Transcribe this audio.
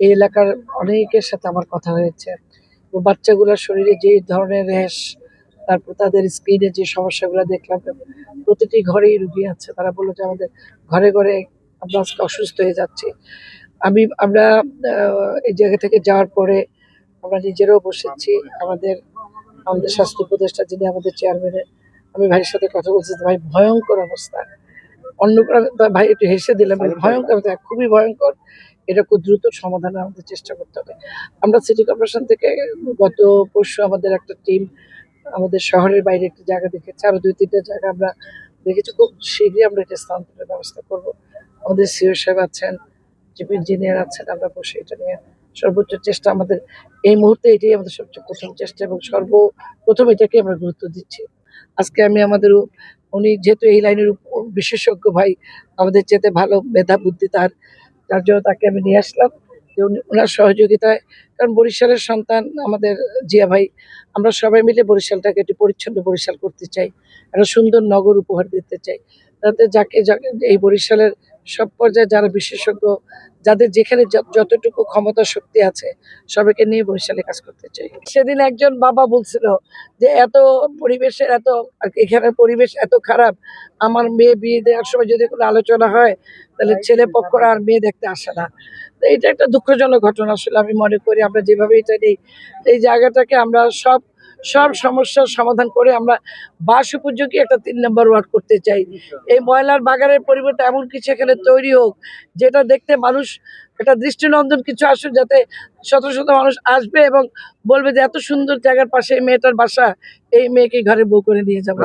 এই এলাকার অনেকের সাথে আমার কথা হয়েছে। বাচ্চাগুলোর শরীরে যে ধরনের র্যাশ, তারপর তাদের স্কিনে যে সমস্যাগুলো দেখলাম, প্রতিটি ঘরেই রুগী আছে। তারা বললো যে আমাদের ঘরে ঘরে আমরা আজকে অসুস্থ হয়ে যাচ্ছি। আমরা এই জায়গা থেকে যাওয়ার পরে আমরা নিজেরাও বসেছি। আমাদের আমাদের স্বাস্থ্য উপদেষ্টা যিনি আমাদের চেয়ারম্যানের, আমি ভাইয়ের সাথে কথা বলছি, ভাই ভয়ঙ্কর অবস্থা। অন্য ভাই একটু হেসে দিলাম, ভয়ঙ্কর, খুবই ভয়ঙ্কর। এটা খুব দ্রুত সমাধানে আমাদের চেষ্টা করতে হবে। আমরা সিটি কর্পোরেশন থেকে গত পরশু আমাদের একটা টিম আমাদের শহরের বাইরে একটা জায়গা দেখেছে, আরো 2-3টা জায়গা আমরা দেখেছি। খুব শীঘ্রই আমরা এটা স্থানান্তরের ব্যবস্থা করব। আমাদের সিও সাহেব আছেন, চিফ ইঞ্জিনিয়ার আছেন, আমরা বসে এটা নিয়ে সর্বোচ্চ চেষ্টা, আমাদের এই মুহূর্তে এটাই আমাদের সবচেয়ে প্রথম চেষ্টা এবং সর্বপ্রথম এটাকে আমরা গুরুত্ব দিচ্ছি। আজকে আমি আমাদের উনি যেহেতু এই লাইনের বিশেষজ্ঞ ভাই, আমাদের চেয়ে ভালো মেধা বুদ্ধি তার জন্য তাকে আমি নিয়ে আসলাম যে ওনার সহযোগিতায়। কারণ বরিশালের সন্তান আমাদের জিয়া ভাই, আমরা সবাই মিলে বরিশালটাকে একটি পরিচ্ছন্ন বরিশাল করতে চাই, একটা সুন্দর নগর উপহার দিতে চাই। তাতে যাকে এই বরিশালের সব পর্যায়ে যারা বিশেষজ্ঞ, যাদের যেখানে যতটুকু ক্ষমতা শক্তি আছে, সবাইকে নিয়ে বরিশালে কাজ করতে চাই। সেদিন একজন বাবা বলছিল যে এত পরিবেশের এত, এখানের পরিবেশ এত খারাপ, আমার মেয়ে বিয়ে দেওয়ার সময় যদি কোনো আলোচনা হয় তাহলে ছেলে পক্ষরা আর মেয়ে দেখতে আসে না। তো এটা একটা দুঃখজনক ঘটনা। আসলে আমি মনে করি আমরা যেভাবে এটা নিই, এই জায়গাটাকে আমরা সব সব সমস্যার সমাধান করে আমরা বাস উপযোগী একটা 3 নম্বর ওয়ার্ড করতে চাই। এই ময়লার বাগানের পরিবর্তে এমন কিছু এখানে তৈরি হোক যেটা দেখতে মানুষ একটা দৃষ্টিনন্দন কিছু আসুক, যাতে শত শত মানুষ আসবে এবং বলবে যে এত সুন্দর জায়গার পাশে এই মেয়েটার বাসা, এই মেয়েকে ঘরে বউ করে নিয়ে যাবো।